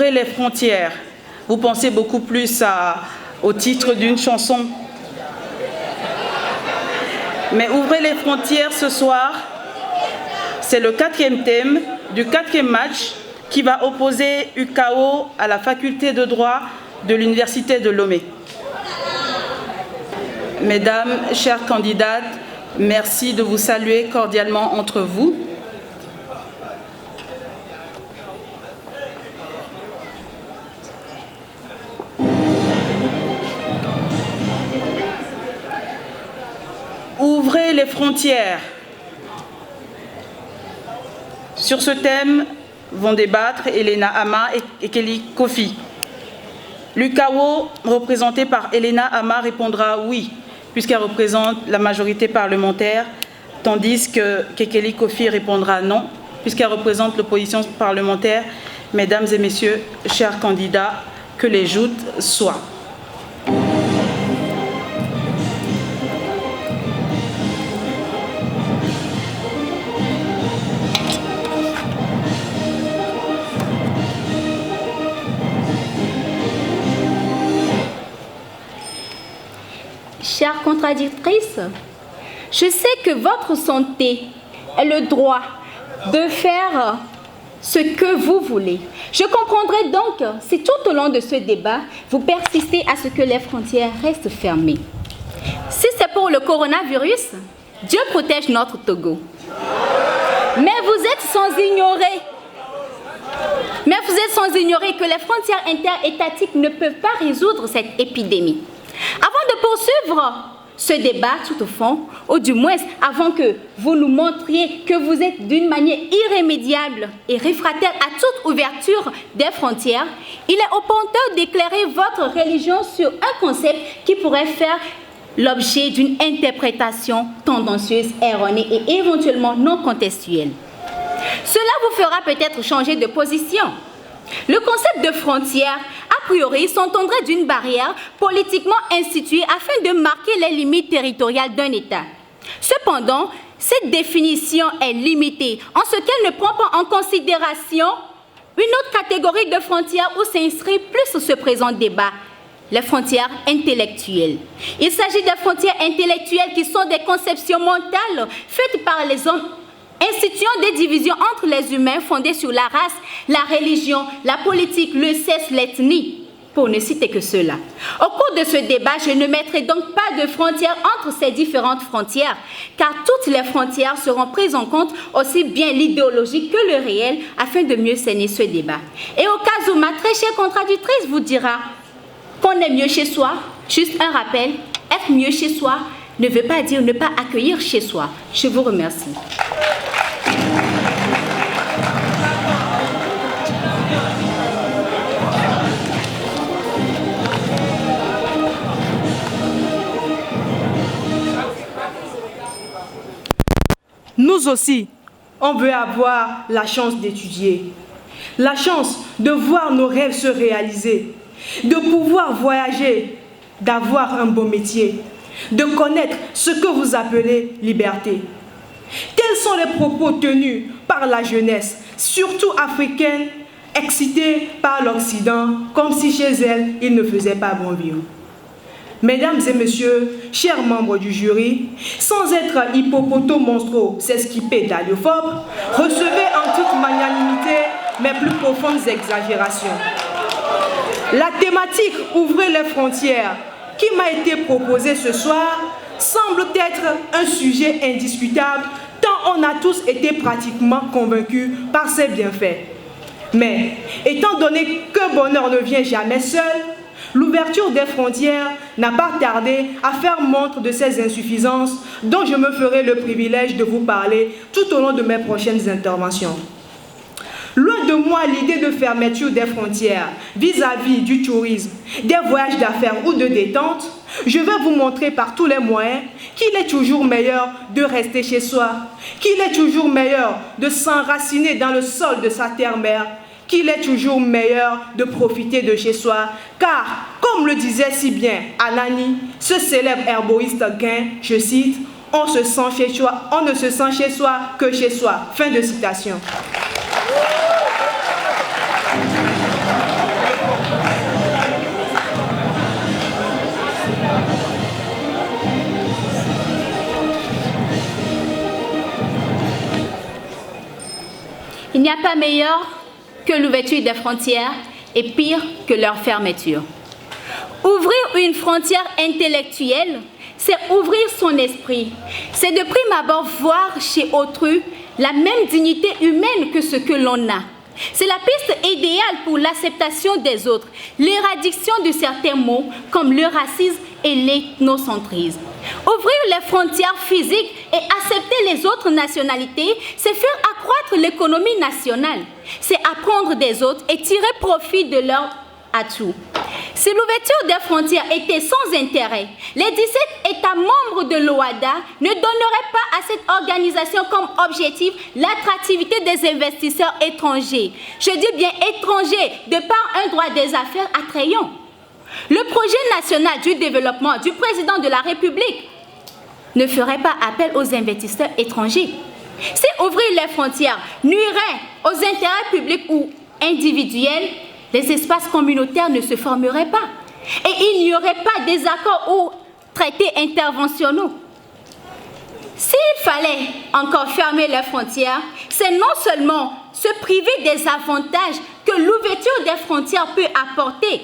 Ouvrez les frontières. Vous pensez beaucoup plus au titre d'une chanson. Mais ouvrez les frontières ce soir, c'est le 4e thème du 4e match qui va opposer UKO à la faculté de droit de l'Université de Lomé. Mesdames, chères candidates, merci de vous saluer cordialement entre vous. Ouvrez les frontières. Sur ce thème vont débattre Elena Ama et Kelly Kofi. L'UKO, représenté par Elena Ama, répondra oui, puisqu'elle représente la majorité parlementaire, tandis que Kelly Kofi répondra non, puisqu'elle représente l'opposition parlementaire. Mesdames et messieurs, chers candidats, que les joutes soient. Chère contradictrice, je sais que votre santé est le droit de faire ce que vous voulez. Je comprendrai donc si tout au long de ce débat, vous persistez à ce que les frontières restent fermées. Si c'est pour le coronavirus, Dieu protège notre Togo. Mais vous êtes sans ignorer que les frontières interétatiques ne peuvent pas résoudre cette épidémie. Avant de poursuivre ce débat tout au fond, ou du moins avant que vous nous montriez que vous êtes d'une manière irrémédiable et réfractaire à toute ouverture des frontières, il est opportun d'éclairer votre religion sur un concept qui pourrait faire l'objet d'une interprétation tendancieuse, erronée et éventuellement non contextuelle. Cela vous fera peut-être changer de position. Le concept de frontière, a priori, s'entendrait d'une barrière politiquement instituée afin de marquer les limites territoriales d'un État. Cependant, cette définition est limitée en ce qu'elle ne prend pas en considération une autre catégorie de frontières où s'inscrit plus ce présent débat, les frontières intellectuelles. Il s'agit des frontières intellectuelles qui sont des conceptions mentales faites par les hommes instituant des divisions entre les humains fondées sur la race, la religion, la politique, le sexe, l'ethnie, pour ne citer que cela. Au cours de ce débat, je ne mettrai donc pas de frontières entre ces différentes frontières, car toutes les frontières seront prises en compte, aussi bien l'idéologie que le réel, afin de mieux cerner ce débat. Et au cas où ma très chère contradictrice vous dira qu'on est mieux chez soi, juste un rappel, être mieux chez soi ne veut pas dire ne pas accueillir chez soi. Je vous remercie. Nous aussi, on veut avoir la chance d'étudier, la chance de voir nos rêves se réaliser, de pouvoir voyager, d'avoir un beau métier, de connaître ce que vous appelez liberté. Tels sont les propos tenus par la jeunesse, surtout africaine, excitée par l'Occident, comme si chez elle, il ne faisait pas bon vivre. Mesdames et messieurs, chers membres du jury, sans être hippopoto-monstro, s'esquiper d'aliophobes, recevez en toute magnanimité mes plus profondes exagérations. La thématique « Ouvrez les frontières » qui m'a été proposée ce soir semble être un sujet indiscutable tant on a tous été pratiquement convaincus par ses bienfaits. Mais, étant donné que bonheur ne vient jamais seul, l'ouverture des frontières n'a pas tardé à faire montre de ces insuffisances dont je me ferai le privilège de vous parler tout au long de mes prochaines interventions. Loin de moi l'idée de fermeture des frontières vis-à-vis du tourisme, des voyages d'affaires ou de détente, je vais vous montrer par tous les moyens qu'il est toujours meilleur de rester chez soi, qu'il est toujours meilleur de s'enraciner dans le sol de sa terre-mère, qu'il est toujours meilleur de profiter de chez soi, car, comme le disait si bien Anani, ce célèbre herboriste gain, je cite, « On ne se sent chez soi que chez soi ». Fin de citation. Il n'y a pas meilleur que l'ouverture des frontières et pire que leur fermeture. Ouvrir une frontière intellectuelle, c'est ouvrir son esprit. C'est de prime abord voir chez autrui la même dignité humaine que ce que l'on a. C'est la piste idéale pour l'acceptation des autres, l'éradication de certains mots comme le racisme et l'ethnocentrisme. Ouvrir les frontières physiques et accepter les autres nationalités, c'est faire accroître l'économie nationale. C'est apprendre des autres et tirer profit de leurs atouts. Si l'ouverture des frontières était sans intérêt, les 17 États membres de l'OADA ne donneraient pas à cette organisation comme objectif l'attractivité des investisseurs étrangers. Je dis bien étrangers, de par un droit des affaires attrayant. Le projet national du développement du président de la République ne ferait pas appel aux investisseurs étrangers. Si ouvrir les frontières nuirait aux intérêts publics ou individuels, les espaces communautaires ne se formeraient pas. Et il n'y aurait pas des accords ou traités internationaux. S'il fallait encore fermer les frontières, c'est non seulement se priver des avantages que l'ouverture des frontières peut apporter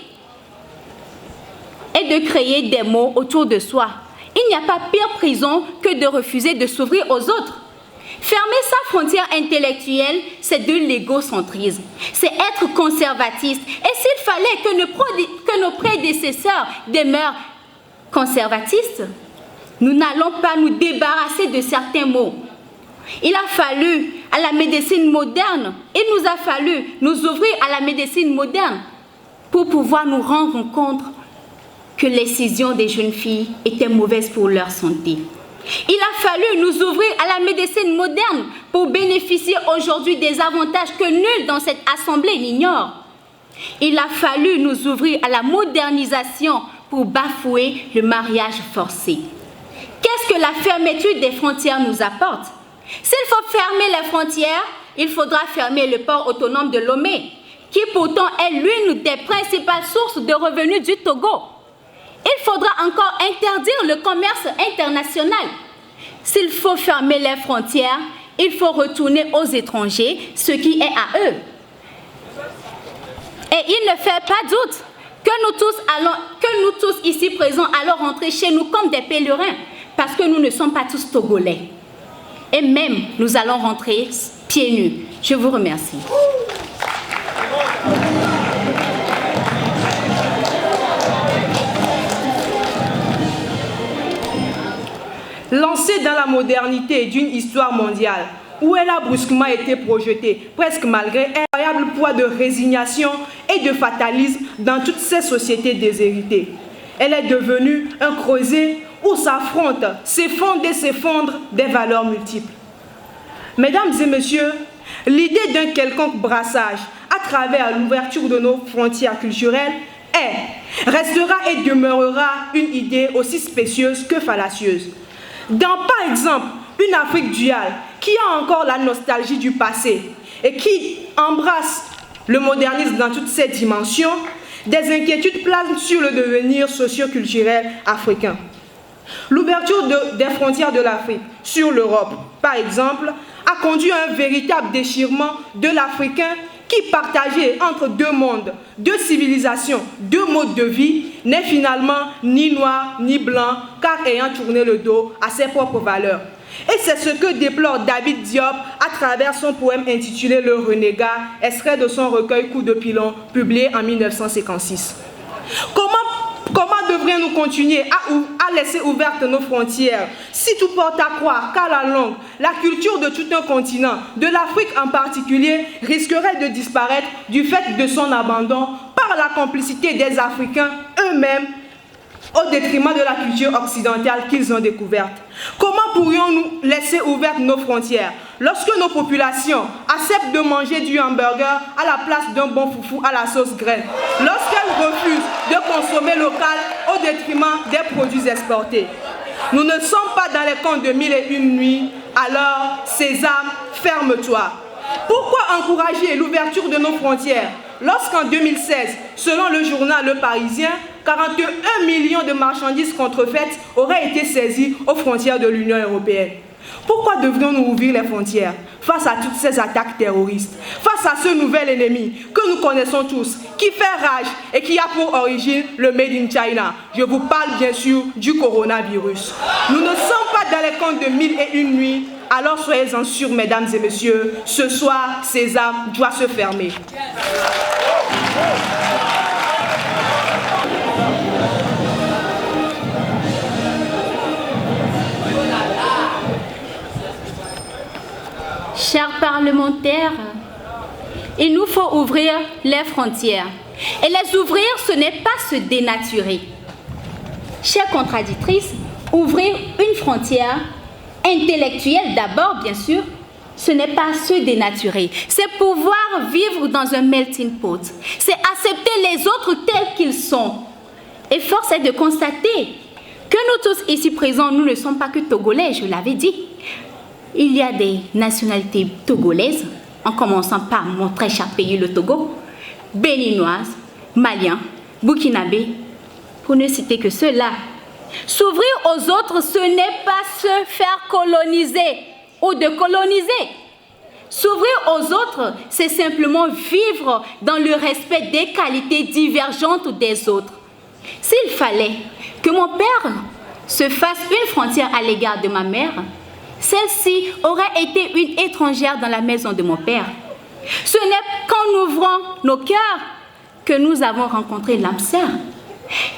et de créer des mots autour de soi. Il n'y a pas pire prison que de refuser de s'ouvrir aux autres. Fermer sa frontière intellectuelle, c'est de l'égocentrisme. C'est être conservatiste. Et s'il fallait que nos prédécesseurs demeurent conservatistes, nous n'allons pas nous débarrasser de certains mots. Il a fallu à la médecine moderne, il nous a fallu nous ouvrir à la médecine moderne pour pouvoir nous rendre compte que l'excision des jeunes filles était mauvaise pour leur santé. Il a fallu nous ouvrir à la médecine moderne pour bénéficier aujourd'hui des avantages que nul dans cette assemblée n'ignore. Il a fallu nous ouvrir à la modernisation pour bafouer le mariage forcé. Qu'est-ce que la fermeture des frontières nous apporte? S'il faut fermer les frontières, il faudra fermer le port autonome de Lomé, qui pourtant est l'une des principales sources de revenus du Togo. Il faudra encore interdire le commerce international. S'il faut fermer les frontières, il faut retourner aux étrangers ce qui est à eux. Et il ne fait pas doute que nous tous ici présents allons rentrer chez nous comme des pèlerins, parce que nous ne sommes pas tous togolais. Et même, nous allons rentrer pieds nus. Je vous remercie. Lancée dans la modernité d'une histoire mondiale, où elle a brusquement été projetée, presque malgré un incroyable poids de résignation et de fatalisme dans toutes ces sociétés déshéritées. Elle est devenue un creuset où s'affrontent, s'effondrent et s'effondrent des valeurs multiples. Mesdames et messieurs, l'idée d'un quelconque brassage à travers l'ouverture de nos frontières culturelles restera et demeurera une idée aussi spécieuse que fallacieuse. Dans, par exemple, une Afrique duale qui a encore la nostalgie du passé et qui embrasse le modernisme dans toutes ses dimensions, des inquiétudes planent sur le devenir socio-culturel africain. L'ouverture des frontières de l'Afrique sur l'Europe, par exemple, a conduit à un véritable déchirement de l'Africain qui, partagé entre deux mondes, deux civilisations, deux modes de vie, n'est finalement ni noir ni blanc, car ayant tourné le dos à ses propres valeurs. Et c'est ce que déplore David Diop à travers son poème intitulé Le Renégat, extrait de son recueil Coup de pilon, publié en 1956. Comment devrions-nous continuer à laisser ouvertes nos frontières si tout porte à croire qu'à la longue, la culture de tout un continent, de l'Afrique en particulier, risquerait de disparaître du fait de son abandon par la complicité des Africains eux-mêmes au détriment de la culture occidentale qu'ils ont découverte? Comment pourrions-nous laisser ouvertes nos frontières lorsque nos populations acceptent de manger du hamburger à la place d'un bon foufou à la sauce graine, lorsqu'elles refusent de consommer local au détriment des produits exportés? Nous ne sommes pas dans les contes de Mille et une nuits, alors Sésame, ferme-toi. Pourquoi encourager l'ouverture de nos frontières lorsqu'en 2016, selon le journal Le Parisien, 41 millions de marchandises contrefaites auraient été saisies aux frontières de l'Union européenne? Pourquoi devrions-nous ouvrir les frontières face à toutes ces attaques terroristes, face à ce nouvel ennemi que nous connaissons tous, qui fait rage et qui a pour origine le Made in China? Je vous parle bien sûr du coronavirus. Nous ne sommes pas dans les contes de 1001 nuits, alors soyez-en sûrs, mesdames et messieurs, ce soir, Sésame doit se fermer. Chers parlementaires, il nous faut ouvrir les frontières. Et les ouvrir, ce n'est pas se dénaturer. Chères contradictrices, ouvrir une frontière intellectuelle d'abord, bien sûr, ce n'est pas se dénaturer. C'est pouvoir vivre dans un melting pot. C'est accepter les autres tels qu'ils sont. Et force est de constater que nous tous ici présents, nous ne sommes pas que Togolais, je l'avais dit. Il y a des nationalités togolaises, en commençant par mon très cher pays, le Togo, béninoises, maliens, burkinabés, pour ne citer que ceux-là. S'ouvrir aux autres, ce n'est pas se faire coloniser ou de coloniser. S'ouvrir aux autres, c'est simplement vivre dans le respect des qualités divergentes des autres. S'il fallait que mon père se fasse une frontière à l'égard de ma mère, celle-ci aurait été une étrangère dans la maison de mon père. Ce n'est qu'en ouvrant nos cœurs que nous avons rencontré l'âme sœur.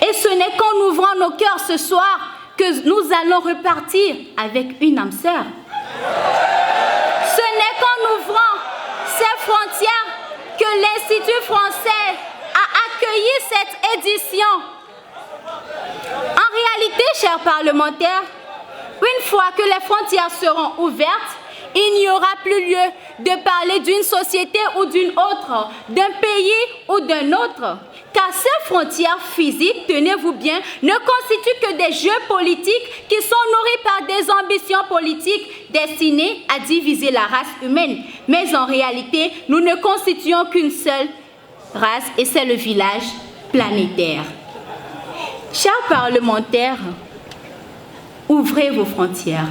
Et ce n'est qu'en ouvrant nos cœurs ce soir que nous allons repartir avec une âme sœur. Ce n'est qu'en ouvrant ces frontières que l'Institut français a accueilli cette édition. En réalité, chers parlementaires, une fois que les frontières seront ouvertes, il n'y aura plus lieu de parler d'une société ou d'une autre, d'un pays ou d'un autre. Car ces frontières physiques, tenez-vous bien, ne constituent que des jeux politiques qui sont nourris par des ambitions politiques destinées à diviser la race humaine. Mais en réalité, nous ne constituons qu'une seule race et c'est le village planétaire. Chers parlementaires, ouvrez vos frontières.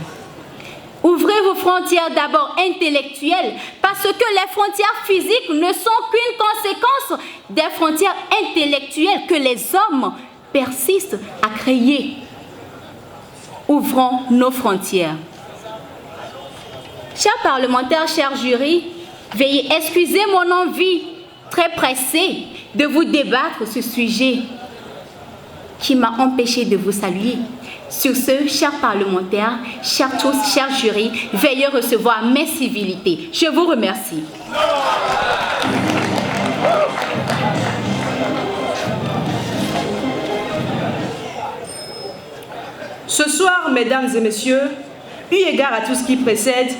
Ouvrez vos frontières d'abord intellectuelles parce que les frontières physiques ne sont qu'une conséquence des frontières intellectuelles que les hommes persistent à créer. Ouvrons nos frontières. Chers parlementaires, chers jurys, veuillez excuser mon envie très pressée de vous débattre ce sujet qui m'a empêché de vous saluer. Sur ce, chers parlementaires, chers tous, chers jurys, veuillez recevoir mes civilités. Je vous remercie. Ce soir, mesdames et messieurs, eu égard à tout ce qui précède,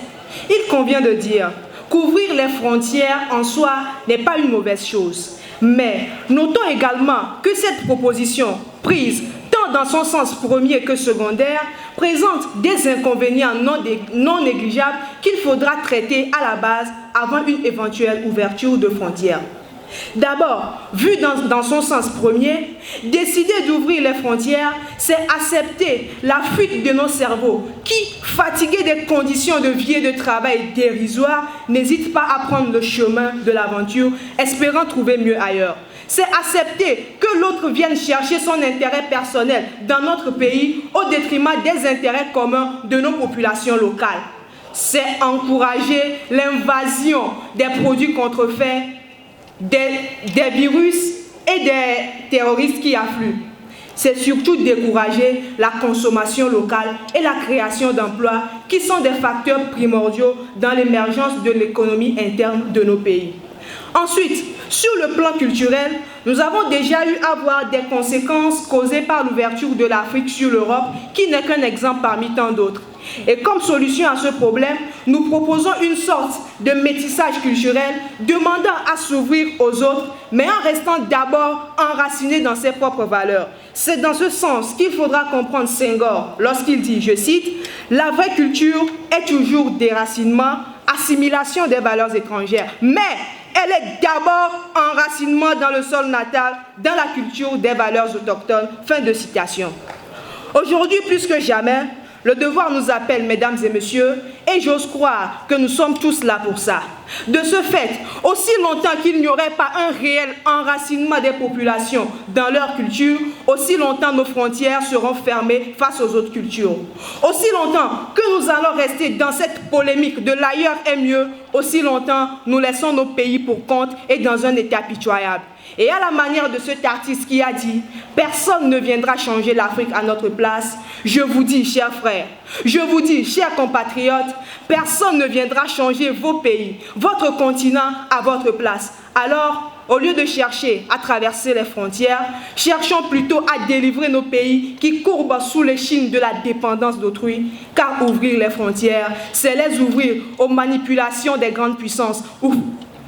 il convient de dire qu'ouvrir les frontières en soi n'est pas une mauvaise chose. Mais notons également que cette proposition prise tant dans son sens premier que secondaire présente des inconvénients non négligeables qu'il faudra traiter à la base avant une éventuelle ouverture de frontières. D'abord, vu dans son sens premier, décider d'ouvrir les frontières, c'est accepter la fuite de nos cerveaux qui, fatigués des conditions de vie et de travail dérisoires, n'hésitent pas à prendre le chemin de l'aventure, espérant trouver mieux ailleurs. C'est accepter que l'autre vienne chercher son intérêt personnel dans notre pays au détriment des intérêts communs de nos populations locales. C'est encourager l'invasion des produits contrefaits, des virus et des terroristes qui affluent. C'est surtout décourager la consommation locale et la création d'emplois qui sont des facteurs primordiaux dans l'émergence de l'économie interne de nos pays. Ensuite, sur le plan culturel, nous avons déjà eu à voir des conséquences causées par l'ouverture de l'Afrique sur l'Europe, qui n'est qu'un exemple parmi tant d'autres. Et comme solution à ce problème, nous proposons une sorte de métissage culturel demandant à s'ouvrir aux autres, mais en restant d'abord enraciné dans ses propres valeurs. C'est dans ce sens qu'il faudra comprendre Senghor lorsqu'il dit, je cite, « La vraie culture est toujours déracinement, assimilation des valeurs étrangères, mais elle est d'abord enracinement dans le sol natal, dans la culture des valeurs autochtones. » Fin de citation. Aujourd'hui, plus que jamais, Le devoir nous appelle, mesdames et messieurs, et j'ose croire que nous sommes tous là pour ça. De ce fait, aussi longtemps qu'il n'y aurait pas un réel enracinement des populations dans leur culture, aussi longtemps nos frontières seront fermées face aux autres cultures. Aussi longtemps que nous allons rester dans cette polémique de l'ailleurs est mieux, aussi longtemps nous laissons nos pays pour compte et dans un état pitoyable. Et à la manière de cet artiste qui a dit « Personne ne viendra changer l'Afrique à notre place », je vous dis, chers frères, je vous dis, chers compatriotes, personne ne viendra changer vos pays, votre continent à votre place. Alors, au lieu de chercher à traverser les frontières, cherchons plutôt à délivrer nos pays qui courbent sous l'échine de la dépendance d'autrui, car ouvrir les frontières, c'est les ouvrir aux manipulations des grandes puissances.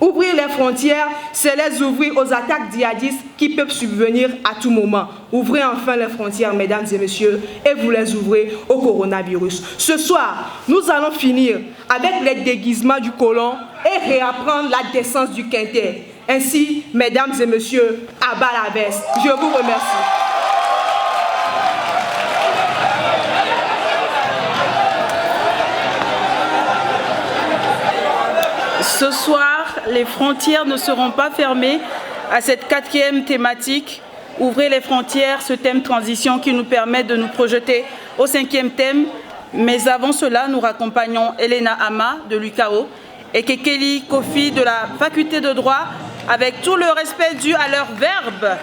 Ouvrir les frontières, c'est les ouvrir aux attaques djihadistes qui peuvent subvenir à tout moment. Ouvrez enfin les frontières, mesdames et messieurs, et vous les ouvrez au coronavirus. Ce soir, nous allons finir avec les déguisements du colon et réapprendre la décence du quintet. Ainsi, mesdames et messieurs, à bas la veste. Je vous remercie. Ce soir, les frontières ne seront pas fermées à cette 4e thématique. Ouvrez les frontières, ce thème transition qui nous permet de nous projeter au 5e thème. Mais avant cela, nous raccompagnons Elena Ama de l'UCAO et Kekeli Kofi de la faculté de droit avec tout le respect dû à leur verbe.